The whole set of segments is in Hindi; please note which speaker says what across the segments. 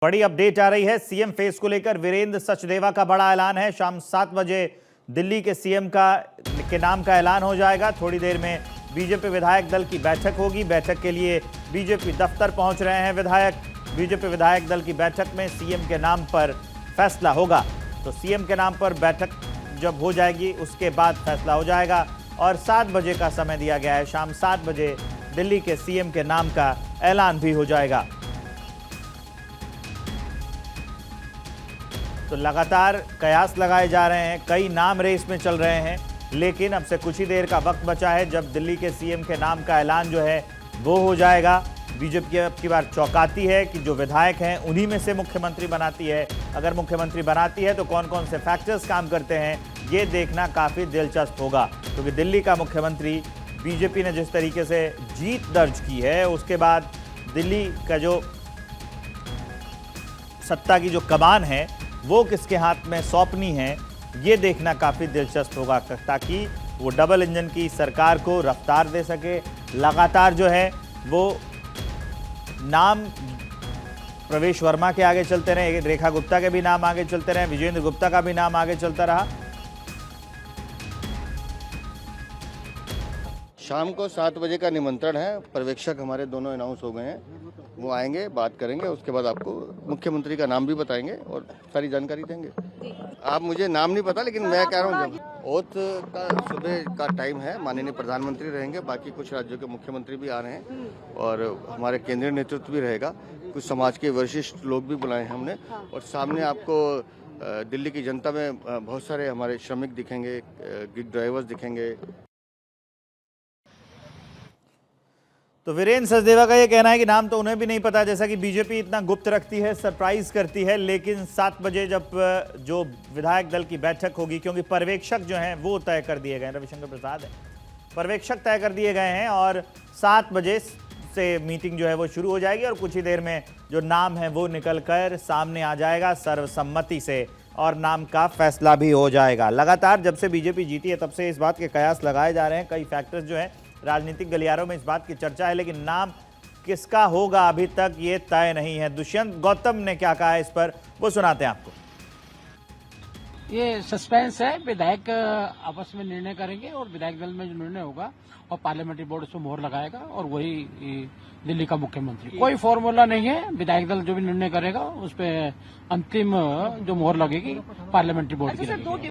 Speaker 1: बड़ी अपडेट आ रही है सीएम फेस को लेकर। वीरेंद्र सचदेवा का बड़ा ऐलान है। शाम 7 बजे दिल्ली के सीएम के नाम का ऐलान हो जाएगा। थोड़ी देर में बीजेपी विधायक दल की बैठक होगी। बैठक के लिए बीजेपी दफ्तर पहुंच रहे हैं विधायक। बीजेपी विधायक दल की बैठक में सीएम के नाम पर फैसला होगा। तो सीएम के नाम पर बैठक जब हो जाएगी उसके बाद फैसला हो जाएगा और 7 बजे का समय दिया गया है। शाम 7 बजे दिल्ली के सीएम के नाम का ऐलान भी हो जाएगा। तो लगातार कयास लगाए जा रहे हैं, कई नाम रेस में चल रहे हैं, लेकिन अब से कुछ ही देर का वक्त बचा है जब दिल्ली के सीएम के नाम का ऐलान जो है वो हो जाएगा। बीजेपी अब की बार चौंकाती है कि जो विधायक हैं उन्हीं में से मुख्यमंत्री बनाती है। अगर मुख्यमंत्री बनाती है तो कौन कौन से फैक्टर्स काम करते हैं ये देखना काफ़ी दिलचस्प होगा, क्योंकि दिल्ली का मुख्यमंत्री बीजेपी ने जिस तरीके से जीत दर्ज की है उसके बाद दिल्ली का जो सत्ता की जो कमान है वो किसके हाथ में सौंपनी है ये देखना काफ़ी दिलचस्प होगा, ताकि वो डबल इंजन की सरकार को रफ्तार दे सके। लगातार जो है वो नाम प्रवेश वर्मा के आगे चलते रहे, रेखा गुप्ता के भी नाम आगे चलते रहे, विजेंद्र गुप्ता का भी नाम आगे चलता रहा।
Speaker 2: शाम को 7 बजे का निमंत्रण है। पर्यवेक्षक हमारे दोनों अनाउंस हो गए हैं, वो आएंगे, बात करेंगे, उसके बाद आपको मुख्यमंत्री का नाम भी बताएंगे और सारी जानकारी देंगे। आप मुझे नाम नहीं पता, लेकिन मैं कह रहा हूँ जब ओथ का सुबह का टाइम है, माननीय प्रधानमंत्री रहेंगे, बाकी कुछ राज्यों के मुख्यमंत्री भी आ रहे हैं और हमारे केंद्रीय नेतृत्व भी रहेगा, कुछ समाज के वरिष्ठ लोग भी बुलाए हैं हमने। और सामने आपको दिल्ली की जनता में बहुत सारे हमारे श्रमिक दिखेंगे, गिग ड्राइवर्स दिखेंगे।
Speaker 1: तो वीरेंद्र सचदेवा का ये कहना है कि नाम तो उन्हें भी नहीं पता, जैसा कि बीजेपी इतना गुप्त रखती है, सरप्राइज करती है। लेकिन 7 बजे जब जो विधायक दल की बैठक होगी, क्योंकि पर्यवेक्षक जो हैं वो तय कर दिए गए हैं, रविशंकर प्रसाद है, पर्यवेक्षक तय कर दिए गए हैं और 7 बजे से मीटिंग जो है वो शुरू हो जाएगी और कुछ ही देर में जो नाम है वो निकल कर सामने आ जाएगा सर्वसम्मति से और नाम का फैसला भी हो जाएगा। लगातार जब से बीजेपी जीती है तब से इस बात के कयास लगाए जा रहे हैं, कई फैक्टर्स जो हैं राजनीतिक गलियारों में इस बात की चर्चा है, लेकिन नाम किसका होगा अभी तक ये तय नहीं है। दुष्यंत गौतम ने क्या कहा है इस पर वो सुनाते हैं आपको।
Speaker 3: ये सस्पेंस है, विधायक आपस में निर्णय करेंगे और विधायक दल में जो निर्णय होगा और पार्लियामेंट्री बोर्ड उस पर मोहर लगाएगा और वही दिल्ली का मुख्यमंत्री। कोई फॉर्मूला नहीं है, विधायक दल जो भी निर्णय करेगा उस पर अंतिम जो मोहर लगेगी पार्लियामेंट्री बोर्ड की लगेगी।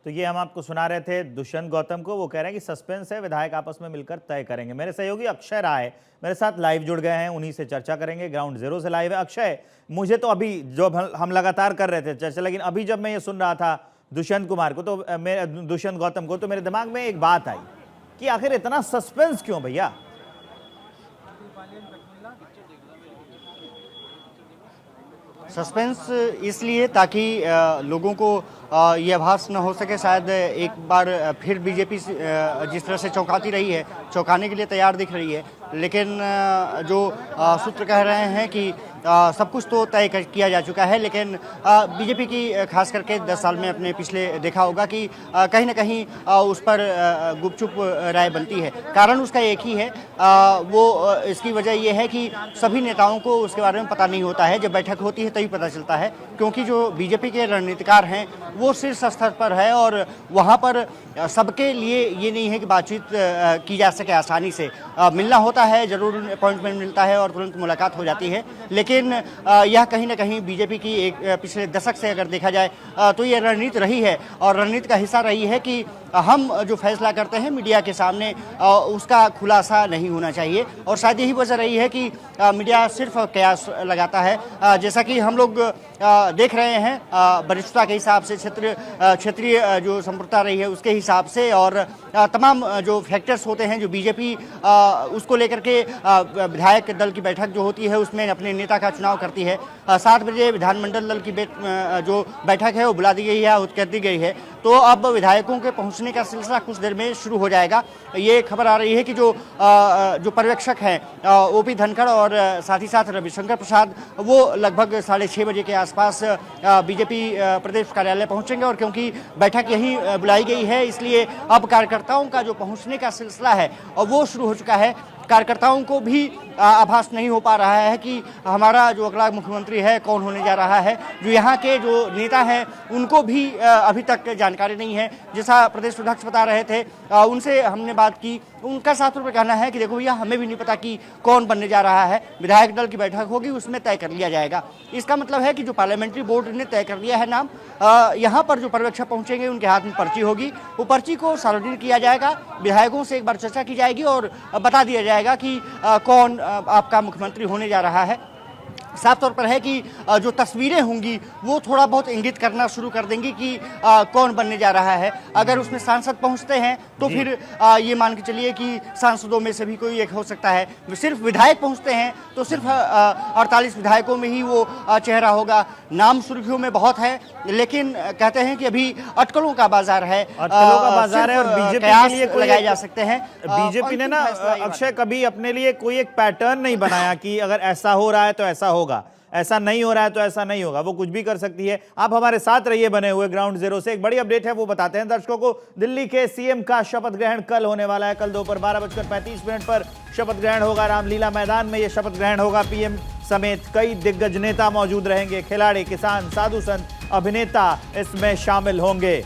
Speaker 1: तो ये हम आपको सुना रहे थे दुष्यंत गौतम को, वो कह रहे हैं कि सस्पेंस है, विधायक आपस में मिलकर तय करेंगे। मेरे सहयोगी अक्षय राय मेरे साथ लाइव जुड़ गए हैं, उन्हीं से चर्चा करेंगे। ग्राउंड जीरो से लाइव है अक्षय। मुझे तो अभी जो हम लगातार कर रहे थे चर्चा, लेकिन अभी जब मैं ये सुन रहा था दुष्यंत कुमार को, तो दुष्यंत गौतम को, तो मेरे दिमाग में एक बात आई कि आखिर इतना सस्पेंस क्यों भैया?
Speaker 4: सस्पेंस इसलिए ताकि लोगों को ये आभास न हो सके, शायद एक बार फिर बीजेपी जिस तरह से चौंकाती रही है, चौंकाने के लिए तैयार दिख रही है, लेकिन जो सूत्र कह रहे हैं कि सब कुछ तो तय किया जा चुका है। लेकिन बीजेपी की खास करके 10 साल में अपने पिछले देखा होगा कि कहीं ना कहीं उस पर गुपचुप राय बनती है। कारण उसका एक ही है, वो इसकी वजह ये है कि सभी नेताओं को उसके बारे में पता नहीं होता है। जब बैठक होती है तभी पता चलता है, क्योंकि जो बीजेपी के रणनीतिकार हैं वो शीर्ष स्तर पर है और वहाँ पर सबके लिए ये नहीं है कि बातचीत की जा सके आसानी से। मिलना होता है, जरूर अपॉइंटमेंट मिलता है और तुरंत मुलाकात हो जाती है, लेकिन यह कहीं ना कहीं बीजेपी की एक पिछले दशक से अगर देखा जाए तो ये रणनीति रही है और रणनीति का हिस्सा रही है कि हम जो फैसला करते हैं मीडिया के सामने उसका खुलासा नहीं होना चाहिए। और शायद यही वजह रही है कि मीडिया सिर्फ कयास लगाता है। जैसा कि हम लोग देख रहे हैं वरिष्ठता के हिसाब से, क्षेत्रीय जो संप्रभुता रही है उसके हिसाब से और तमाम जो फैक्टर्स होते हैं जो बीजेपी उसको लेकर के विधायक दल की बैठक जो होती है उसमें अपने नेता का चुनाव करती है। 7 बजे विधानमंडल दल की जो बैठक है वो बुला दी गई है, कर दी गई है। तो अब विधायकों के पहुंचने का सिलसिला कुछ देर में शुरू हो जाएगा। ये खबर आ रही है कि जो पर्यवेक्षक हैं ओपी धनखड़ और साथ ही साथ रविशंकर प्रसाद, वो लगभग 6:30 बजे के आसपास बीजेपी प्रदेश कार्यालय पहुंचेंगे। और क्योंकि बैठक यहीं बुलाई गई है इसलिए अब कार्यकर्ताओं का जो पहुंचने का सिलसिला है और वो शुरू हो चुका है। कार्यकर्ताओं को भी आभास नहीं हो पा रहा है कि हमारा जो अगला मुख्यमंत्री है कौन होने जा रहा है। जो यहाँ के जो नेता हैं उनको भी अभी तक जानकारी नहीं है। जैसा प्रदेश अध्यक्ष बता रहे थे, उनसे हमने बात की, उनका साफ तौर पर कहना है कि देखो भैया, हमें भी नहीं पता कि कौन बनने जा रहा है। विधायक दल की बैठक होगी, उसमें तय कर लिया जाएगा। इसका मतलब है कि जो पार्लियामेंट्री बोर्ड ने तय कर लिया है नाम, यहाँ पर जो पर्यवेक्षक पहुंचेंगे उनके हाथ में पर्ची होगी, वो पर्ची को सार्वजनिक किया जाएगा। विधायकों से एक बार चर्चा की जाएगी और बता दिया जाएगा कि कौन आपका मुख्यमंत्री होने जा रहा है। साफ तौर पर है कि जो तस्वीरें होंगी वो थोड़ा बहुत इंगित करना शुरू कर देंगी कि कौन बनने जा रहा है। अगर उसमें सांसद पहुंचते हैं तो फिर ये मान के चलिए कि सांसदों में से भी कोई एक हो सकता है। सिर्फ विधायक पहुंचते हैं तो सिर्फ 48 विधायकों में ही वो चेहरा होगा। नाम सुर्खियों में बहुत है, लेकिन कहते हैं कि अभी अटकलों का बाजार है,
Speaker 1: अटकलों का बाजार है और बीजेपी के लिए
Speaker 4: लगाए जा सकते हैं।
Speaker 1: बीजेपी ने ना अक्षय कभी अपने लिए कोई एक पैटर्न नहीं बनाया कि अगर ऐसा हो रहा है तो ऐसा होगा, ऐसा नहीं हो रहा है तो ऐसा नहीं होगा। वो कुछ भी कर सकती है। आप हमारे साथ रहिए बने हुए ग्राउंड जीरो से। एक बड़ी अपडेट है वो बताते हैं दर्शकों को। दिल्ली के सीएम का शपथ ग्रहण कल होने वाला है। कल दोपहर 12:35 पर शपथ ग्रहण होगा। रामलीला मैदान में यह शपथ ग्रहण होगा। पीएम समेत कई दिग्गज नेता मौजूद रहेंगे। खिलाड़ी, किसान, साधु संत, अभिनेता इसमें शामिल होंगे।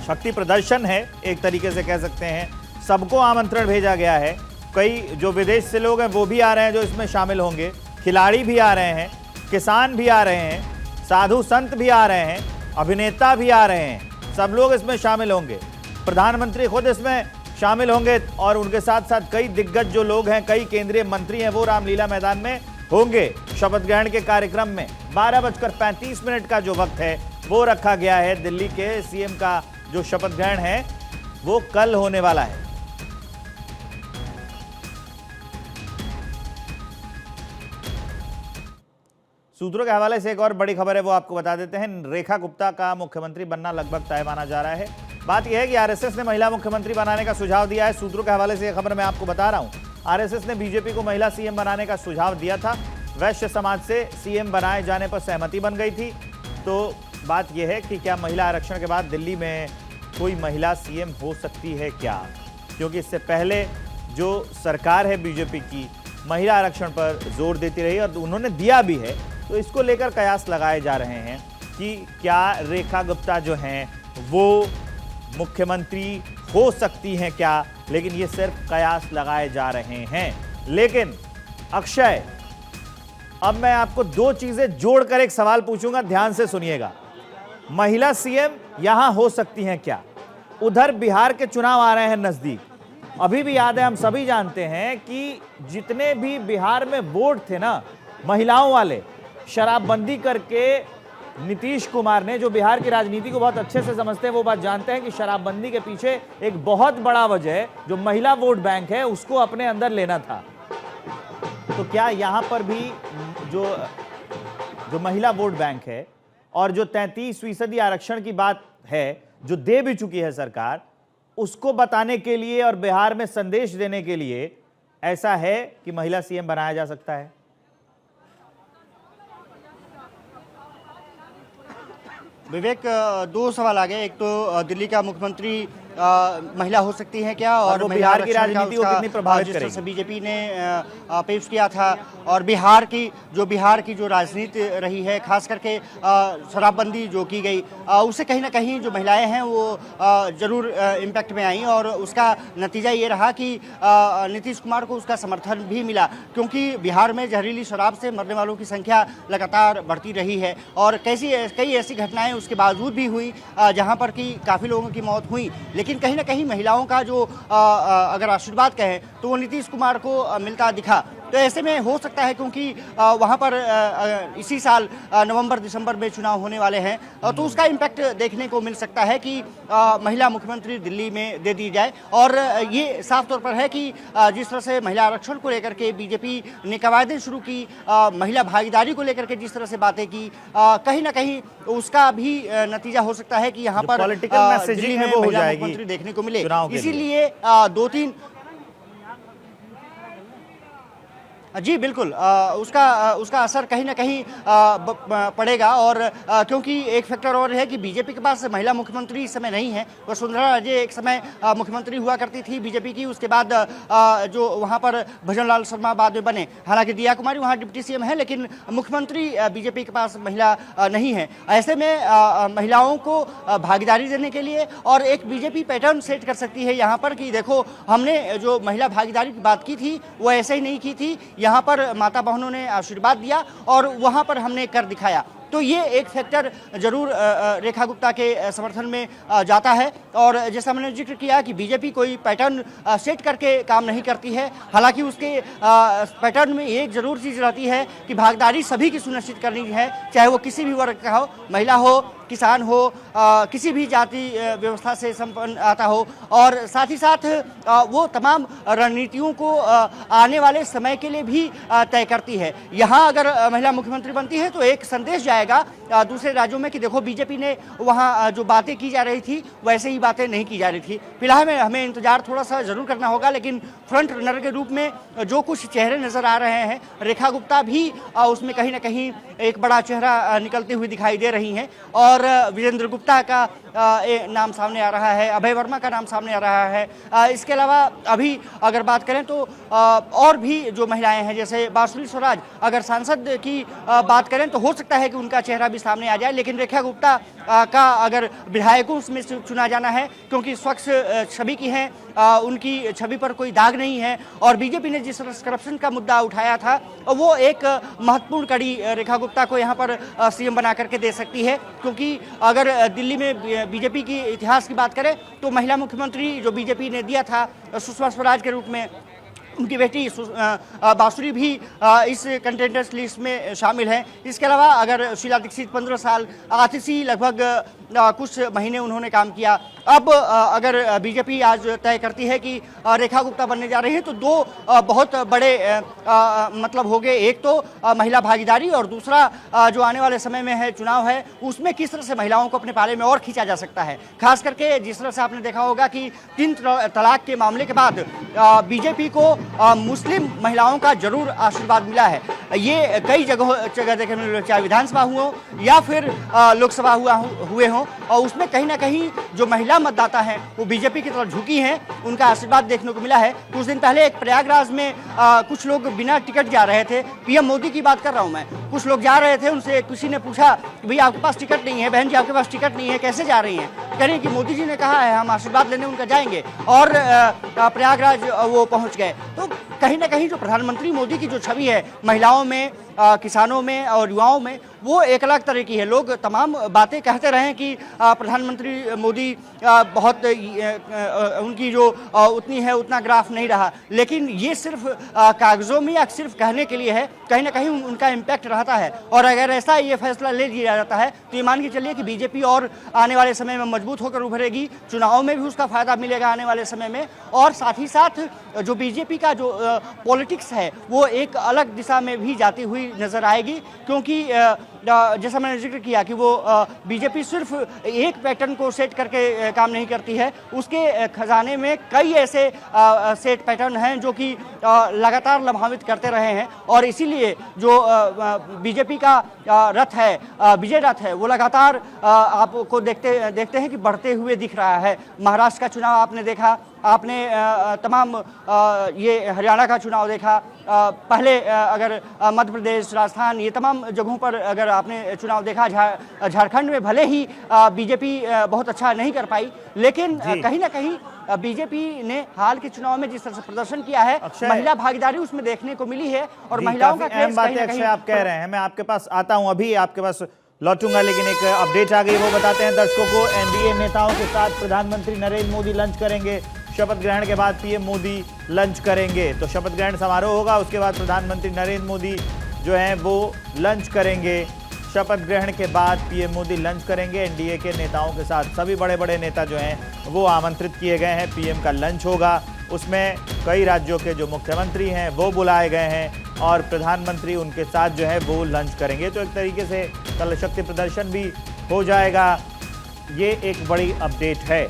Speaker 1: शक्ति प्रदर्शन है एक तरीके से कह सकते हैं। सबको आमंत्रण भेजा गया है। कई जो विदेश से लोग हैं वो भी आ रहे हैं जो इसमें शामिल होंगे। खिलाड़ी भी आ रहे हैं, किसान भी आ रहे हैं, साधु संत भी आ रहे हैं, अभिनेता भी आ रहे हैं। सब लोग इसमें शामिल होंगे। प्रधानमंत्री खुद इसमें शामिल होंगे और उनके साथ साथ कई दिग्गज जो लोग हैं, कई केंद्रीय मंत्री हैं, वो रामलीला मैदान में होंगे। शपथ ग्रहण के कार्यक्रम में 12:35 का जो वक्त है वो रखा गया है। दिल्ली के सीएम का जो शपथ ग्रहण है वो कल होने वाला है। सूत्रों के हवाले से एक और बड़ी खबर है वो आपको बता देते हैं। रेखा गुप्ता का मुख्यमंत्री बनना लगभग तय माना जा रहा है। बात यह है कि आरएसएस ने महिला मुख्यमंत्री बनाने का सुझाव दिया है। सूत्रों के हवाले से यह खबर मैं आपको बता रहा हूं। आरएसएस ने बीजेपी को महिला सीएम बनाने का सुझाव दिया था। वैश्य समाज से सीएम बनाए जाने पर सहमति बन गई थी। तो बात यह है कि क्या महिला आरक्षण के बाद दिल्ली में कोई महिला सीएम हो सकती है क्या? क्योंकि इससे पहले जो सरकार है बीजेपी की महिला आरक्षण पर जोर देती रही और उन्होंने दिया भी है। तो इसको लेकर कयास लगाए जा रहे हैं कि क्या रेखा गुप्ता जो हैं वो मुख्यमंत्री हो सकती हैं क्या? लेकिन ये सिर्फ कयास लगाए जा रहे हैं। लेकिन अक्षय, अब मैं आपको दो चीजें जोड़कर एक सवाल पूछूंगा, ध्यान से सुनिएगा। महिला सीएम यहां हो सकती हैं क्या? उधर बिहार के चुनाव आ रहे हैं नजदीक। अभी भी याद है, हम सभी जानते हैं कि जितने भी बिहार में वोट थे ना महिलाओं वाले, शराबबंदी करके नीतीश कुमार ने, जो बिहार की राजनीति को बहुत अच्छे से समझते हैं, वो बात जानते हैं कि शराबबंदी के पीछे एक बहुत बड़ा वजह जो महिला वोट बैंक है उसको अपने अंदर लेना था। तो क्या यहां पर भी जो महिला वोट बैंक है और जो 33% आरक्षण की बात है जो दे भी चुकी है सरकार, उसको बताने के लिए और बिहार में संदेश देने के लिए ऐसा है कि महिला सीएम बनाया जा सकता है?
Speaker 4: विवेक, दो सवाल आ गए। एक तो दिल्ली का मुख्यमंत्री महिला हो सकती है क्या, और
Speaker 1: वो बिहार की राजनीति को कितनी प्रभावित करेगी?
Speaker 4: जिस तरह से बीजेपी ने पेश किया था, और बिहार की जो राजनीति रही है, खास करके शराबबंदी जो की गई, उससे कहीं ना कहीं जो महिलाएं हैं वो जरूर इम्पैक्ट में आई और उसका नतीजा ये रहा कि नीतीश कुमार को उसका समर्थन भी मिला। क्योंकि बिहार में जहरीली शराब से मरने वालों की संख्या लगातार बढ़ती रही है और कई ऐसी घटनाएं उसके बावजूद भी हुई जहां पर कि काफ़ी लोगों की मौत हुई। लेकिन कहीं ना कहीं महिलाओं का जो अगर आशीर्वाद कहें तो वो नीतीश कुमार को मिलता दिखा। तो ऐसे में हो सकता है, क्योंकि वहाँ पर इसी साल नवंबर दिसंबर में चुनाव होने वाले हैं, तो उसका इम्पैक्ट देखने को मिल सकता है कि महिला मुख्यमंत्री दिल्ली में दे दी जाए। और ये साफ तौर पर है कि जिस तरह से महिला आरक्षण को लेकर के बीजेपी ने कवायदें शुरू की, महिला भागीदारी को लेकर के जिस तरह से बातें की, कहीं ना कहीं उसका भी नतीजा हो सकता है कि यहाँ पर
Speaker 1: पॉलिटिकल मैसेजिंग है वो हो जाएगी,
Speaker 4: मुख्यमंत्री देखने को मिले।
Speaker 1: चुनाव के लिए।
Speaker 4: इसीलिए जी बिल्कुल, उसका असर कहीं ना कहीं पड़ेगा। और क्योंकि एक फैक्टर और है कि बीजेपी के पास महिला मुख्यमंत्री इस समय नहीं है। वसुंधरा राजे एक समय मुख्यमंत्री हुआ करती थी बीजेपी की, उसके बाद जो वहाँ पर भजन लाल शर्मा बाद में बने। हालांकि दिया कुमारी वहाँ डिप्टी सीएम है, लेकिन मुख्यमंत्री बीजेपी के पास महिला नहीं है। ऐसे में महिलाओं को भागीदारी देने के लिए और एक बीजेपी पैटर्न सेट कर सकती है यहाँ पर कि देखो, हमने जो महिला भागीदारी की बात की थी वो ऐसे ही नहीं की थी, यहाँ पर माता बहनों ने आशीर्वाद दिया और वहाँ पर हमने कर दिखाया। तो ये एक फैक्टर जरूर रेखा गुप्ता के समर्थन में जाता है। और जैसा मैंने जिक्र किया कि बीजेपी कोई पैटर्न सेट करके काम नहीं करती है। हालांकि उसके पैटर्न में एक जरूर चीज़ रहती है कि भागीदारी सभी की सुनिश्चित करनी है, चाहे वो किसी भी वर्ग का हो, महिला हो, किसान हो, किसी भी जाति व्यवस्था से संपन्न आता हो। और साथ ही साथ वो तमाम रणनीतियों को आने वाले समय के लिए भी तय करती है। यहाँ अगर महिला मुख्यमंत्री बनती है तो एक संदेश जाएगा दूसरे राज्यों में कि देखो, बीजेपी ने वहाँ जो बातें की जा रही थी वैसे ही बातें नहीं की जा रही थी। फिलहाल में हमें इंतजार थोड़ा सा जरूर करना होगा, लेकिन फ्रंट रनर के रूप में जो कुछ चेहरे नजर आ रहे हैं, रेखा गुप्ता भी उसमें कहीं ना कहीं एक बड़ा चेहरा निकलती हुई दिखाई दे रही हैं। और वीरेंद्र गुप्ता का नाम सामने आ रहा है, अभय वर्मा का नाम सामने आ रहा है। इसके अलावा अभी अगर बात करें तो और भी जो महिलाएं हैं, जैसे बांसुरी स्वराज, अगर सांसद की बात करें तो हो सकता है कि उनका चेहरा भी सामने आ जाए। लेकिन रेखा गुप्ता का अगर विधायकों में चुना जाना है, क्योंकि स्वच्छ छवि की हैं, उनकी छवि पर कोई दाग नहीं है। और बीजेपी ने जिस करप्शन का मुद्दा उठाया था वो एक महत्वपूर्ण कड़ी रेखा गुप्ता को यहाँ पर सीएम बना करके दे सकती है। क्योंकि अगर दिल्ली में बीजेपी की इतिहास की बात करें तो महिला मुख्यमंत्री जो बीजेपी ने दिया था सुषमा स्वराज के रूप में, उनकी बेटी बांसुरी भी इस कंटेंडर्स लिस्ट में शामिल है। इसके अलावा अगर शीला दीक्षित 15 साल, आतिशी लगभग कुछ महीने उन्होंने काम किया। अब अगर बीजेपी आज तय करती है कि रेखा गुप्ता बनने जा रही है तो दो बहुत बड़े मतलब हो गए। एक तो महिला भागीदारी और दूसरा जो आने वाले समय में है चुनाव है, उसमें किस तरह से महिलाओं को अपने पाले में और खींचा जा सकता है। खास करके जिस तरह से आपने देखा होगा कि 3 तलाक के मामले के बाद बीजेपी को मुस्लिम महिलाओं का जरूर आशीर्वाद मिला है। ये कई जगह देखने में मिला, चाहे विधानसभा हुआ या फिर लोकसभा हुए हों, और उसमें कहीं ना कहीं जो महिला मतदाता हैं वो बीजेपी की तरफ झुकी हैं, उनका आशीर्वाद देखने को मिला है। कुछ दिन पहले एक प्रयागराज में कुछ लोग बिना टिकट जा रहे थे, पीएम मोदी की बात कर रहा हूं मैं, कुछ लोग जा रहे थे, उनसे किसी ने पूछा कि भाई आपके पास टिकट नहीं है, बहन जी आपके पास टिकट नहीं है, कैसे जा रही हैं? कह रही कि मोदी जी ने कहा है हम आशीर्वाद लेने उनका जाएंगे, और प्रयागराज वो पहुंच गए। तो कहीं ना कहीं जो प्रधानमंत्री मोदी की जो छवि है महिलाओं में, किसानों में और युवाओं में, वो एक अलग तरह की है। लोग तमाम बातें कहते रहे कि प्रधानमंत्री मोदी बहुत उनकी जो उतनी है उतना ग्राफ नहीं रहा, लेकिन ये सिर्फ कागजों में या सिर्फ कहने के लिए है, कहीं ना कहीं उनका इम्पैक्ट रहता है। और अगर ऐसा ये फैसला ले लिया जाता है तो ये मान के चलिए कि बीजेपी और आने वाले समय में मजबूत होकर उभरेगी, चुनाव में भी उसका फायदा मिलेगा आने वाले समय में। और साथ ही साथ जो बीजेपी का जो पॉलिटिक्स है वो एक अलग दिशा में भी जाती हुई नजर आएगी। क्योंकि जैसा मैंने जिक्र किया कि वो बीजेपी सिर्फ एक पैटर्न को सेट करके काम नहीं करती है, उसके खजाने में कई ऐसे सेट पैटर्न हैं जो कि लगातार लाभान्वित करते रहे हैं। और इसीलिए जो बीजेपी का रथ है, विजय रथ है, वो लगातार आपको देखते हैं कि बढ़ते हुए दिख रहा है। महाराष्ट्र का चुनाव आपने देखा, आपने तमाम ये हरियाणा का चुनाव देखा, पहले अगर मध्य प्रदेश, राजस्थान, ये तमाम जगहों पर अगर आपने चुनाव देखा, झारखंड में भले ही बीजेपी बहुत अच्छा नहीं कर पाई, लेकिन कहीं ना कहीं बीजेपी ने हाल के चुनाव में जिस तरह से प्रदर्शन किया है, महिला भागीदारी उसमें देखने को मिली है। और महिलाओं का
Speaker 1: अहम बात है आप कह रहे हैं, मैं आपके पास आता हूं, अभी आपके पास लौटूंगा, लेकिन एक अपडेट आ गई, वो बताते हैं दर्शकों को। एनडीए नेताओं के साथ प्रधानमंत्री नरेंद्र मोदी लंच करेंगे। शपथ ग्रहण के बाद पीएम मोदी लंच करेंगे, तो शपथ ग्रहण समारोह होगा, उसके बाद प्रधानमंत्री नरेंद्र मोदी जो हैं वो लंच करेंगे। शपथ ग्रहण के बाद पीएम मोदी लंच करेंगे एनडीए के नेताओं के साथ। सभी बड़े बड़े नेता जो हैं वो आमंत्रित किए गए हैं। पीएम का लंच होगा, उसमें कई राज्यों के जो मुख्यमंत्री हैं वो बुलाए गए हैं और प्रधानमंत्री उनके साथ जो है वो लंच करेंगे। तो एक तरीके से कल शक्ति प्रदर्शन भी हो जाएगा। ये एक बड़ी अपडेट है।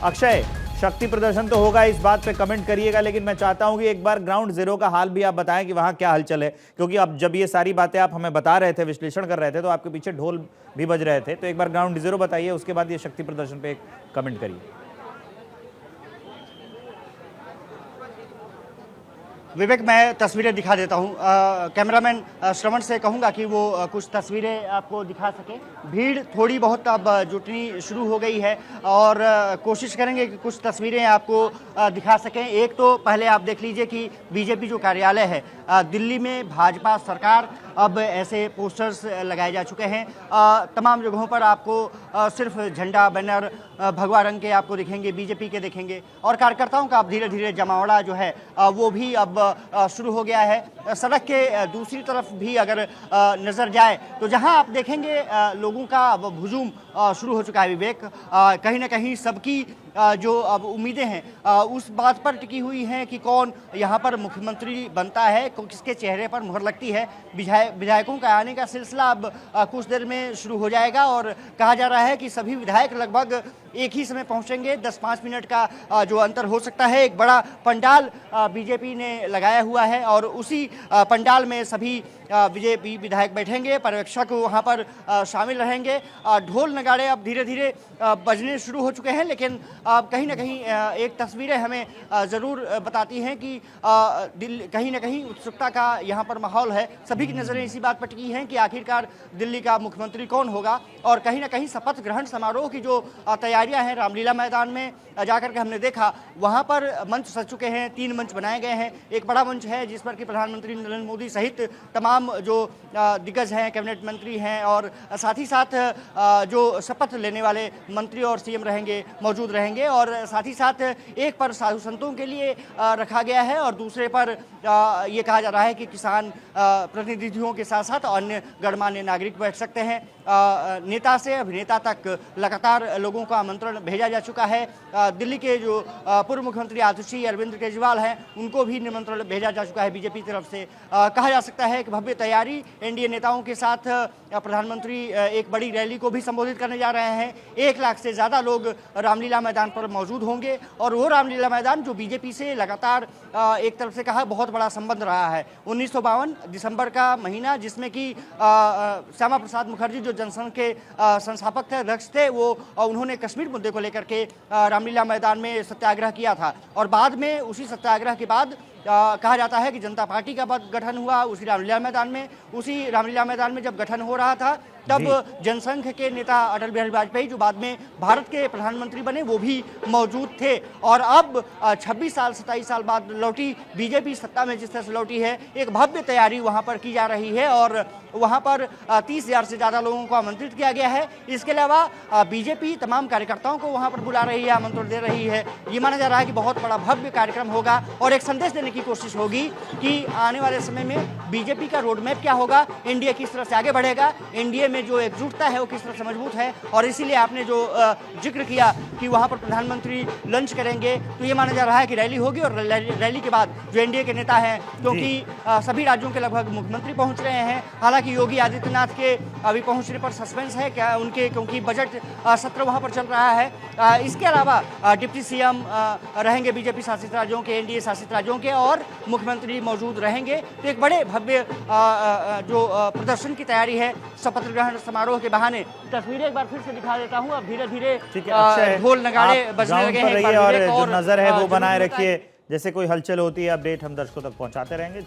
Speaker 1: अक्षय, शक्ति प्रदर्शन तो होगा, इस बात पे कमेंट करिएगा, लेकिन मैं चाहता हूं कि एक बार ग्राउंड जीरो का हाल भी आप बताएं कि वहां क्या हलचल है, क्योंकि अब जब ये सारी बातें आप हमें बता रहे थे, विश्लेषण कर रहे थे, तो आपके पीछे ढोल भी बज रहे थे। तो एक बार ग्राउंड जीरो बताइए, उसके बाद ये शक्ति प्रदर्शन पे एक कमेंट करिए।
Speaker 4: विवेक, मैं तस्वीरें दिखा देता हूं। कैमरामैन श्रवण से कहूंगा कि वो कुछ तस्वीरें आपको दिखा सके। भीड़ थोड़ी बहुत अब जुटनी शुरू हो गई है और कोशिश करेंगे कि कुछ तस्वीरें आपको दिखा सकें। एक तो पहले आप देख लीजिए कि बीजेपी जो कार्यालय है दिल्ली में, भाजपा सरकार, अब ऐसे पोस्टर्स लगाए जा चुके हैं। तमाम जगहों पर आपको सिर्फ झंडा, बैनर, भगवा रंग के आपको दिखेंगे, बीजेपी के दिखेंगे, और कार्यकर्ताओं का अब धीरे धीरे जमावड़ा जो है वो भी अब शुरू हो गया है। सड़क के दूसरी तरफ भी अगर नजर जाए तो जहां आप देखेंगे लोगों का अब हुजूम शुरू हो चुका है। विवेक, कहीं ना कहीं सबकी जो अब उम्मीदें हैं उस बात पर टिकी हुई हैं कि कौन यहाँ पर मुख्यमंत्री बनता है, किसके चेहरे पर मुहर लगती है। विधायकों का आने का सिलसिला अब कुछ देर में शुरू हो जाएगा और कहा जा रहा है कि सभी विधायक लगभग एक ही समय पहुंचेंगे। 10-5 मिनट का जो अंतर हो सकता है। एक बड़ा पंडाल बीजेपी ने लगाया हुआ है और उसी पंडाल में सभी बीजेपी विधायक बैठेंगे, पर्यवेक्षक वहां पर शामिल रहेंगे। ढोल नगाड़े अब धीरे धीरे बजने शुरू हो चुके हैं, लेकिन कहीं ना कहीं एक तस्वीरें हमें ज़रूर बताती हैं कि कहीं ना कहीं उत्सुकता का यहाँ पर माहौल है। सभी की नज़रें इसी बात पर टिकी हैं कि आखिरकार दिल्ली का मुख्यमंत्री कौन होगा। और कहीं ना कहीं शपथ ग्रहण समारोह की जो तैयारियां हैं, रामलीला मैदान में जाकर के हमने देखा, वहाँ पर मंच सज चुके हैं। 3 मंच बनाए गए हैं। एक बड़ा मंच है जिस पर कि प्रधानमंत्री नरेंद्र मोदी सहित तमाम जो दिग्गज हैं, कैबिनेट मंत्री हैं, और साथ ही साथ जो शपथ लेने वाले मंत्री और सीएम रहेंगे, मौजूद रहेंगे। और साथ ही साथ एक पर साधु संतों के लिए रखा गया है और दूसरे पर ये कहा जा रहा है कि किसान प्रतिनिधियों के साथ साथ अन्य गणमान्य नागरिक बैठ सकते हैं। नेता से अभिनेता तक लगातार लोगों का आमंत्रण भेजा जा चुका है। दिल्ली के जो पूर्व मुख्यमंत्री आतिशी अरविंद केजरीवाल हैं, उनको भी निमंत्रण भेजा जा चुका है बीजेपी की तरफ से। कहा जा सकता है कि भव्य तैयारी, एनडीए नेताओं के साथ प्रधानमंत्री एक बड़ी रैली को भी संबोधित करने जा रहे हैं। 1 लाख से ज़्यादा लोग रामलीला मैदान पर मौजूद होंगे और वो रामलीला मैदान जो बीजेपी से लगातार एक तरफ से कहा बहुत बड़ा संबंध रहा है। 1952 दिसंबर का महीना, जिसमें कि श्यामा प्रसाद मुखर्जी जो जनसंघ के संस्थापक थे, अध्यक्ष थे, वो उन्होंने कश्मीर मुद्दे को लेकर के रामलीला मैदान में सत्याग्रह किया था। और बाद में उसी सत्याग्रह के बाद कहा जाता है कि जनता पार्टी का गठन हुआ उसी रामलीला मैदान में। उसी रामलीला मैदान में जब गठन हो रहा था तब जनसंघ के नेता अटल बिहारी वाजपेयी, जो बाद में भारत के प्रधानमंत्री बने, वो भी मौजूद थे। और अब 26 साल 27 साल बाद लौटी बीजेपी सत्ता में जिस तरह से लौटी है, एक भव्य तैयारी वहां पर की जा रही है और वहां पर 30,000 से ज़्यादा लोगों को आमंत्रित किया गया है। इसके अलावा बीजेपी तमाम कार्यकर्ताओं को वहां पर बुला रही है, आमंत्रण दे रही है। ये माना जा रहा है कि बहुत बड़ा भव्य कार्यक्रम होगा और एक संदेश देने की कोशिश होगी कि आने वाले समय में बीजेपी का रोड मैप क्या होगा, एनडीए किस तरह से आगे बढ़ेगा, एनडीए में जो एकजुटता है वो किस तरह से मजबूत है। और इसीलिए आपने जो जिक्र किया कि वहां पर प्रधानमंत्री लंच करेंगे, तो ये माना जा रहा है कि रैली होगी और रैली के बाद जो एनडीए के नेता हैं, क्योंकि सभी राज्यों के लगभग मुख्यमंत्री पहुंच रहे हैं। हालांकि योगी आदित्यनाथ के अभी पहुंचने पर सस्पेंस है क्या उनके, क्योंकि बजट सत्र वहां पर चल रहा है। इसके अलावा डिप्टी सीएम रहेंगे बीजेपी शासित राज्यों के, एनडीए शासित राज्यों के, और मुख्यमंत्री मौजूद रहेंगे। तो एक बड़े भव्य जो प्रदर्शन की तैयारी है शपथ ग्रहण समारोह के बहाने। तस्वीरें एक बार फिर से दिखा देता हूं। अब धीरे धीरे ढोल नगाड़े बजने लगे हैं
Speaker 1: और जो नजर है वो बनाए रखिए। जैसे कोई हलचल होती है अपडेट हम दर्शकों तक पहुंचाते रहेंगे।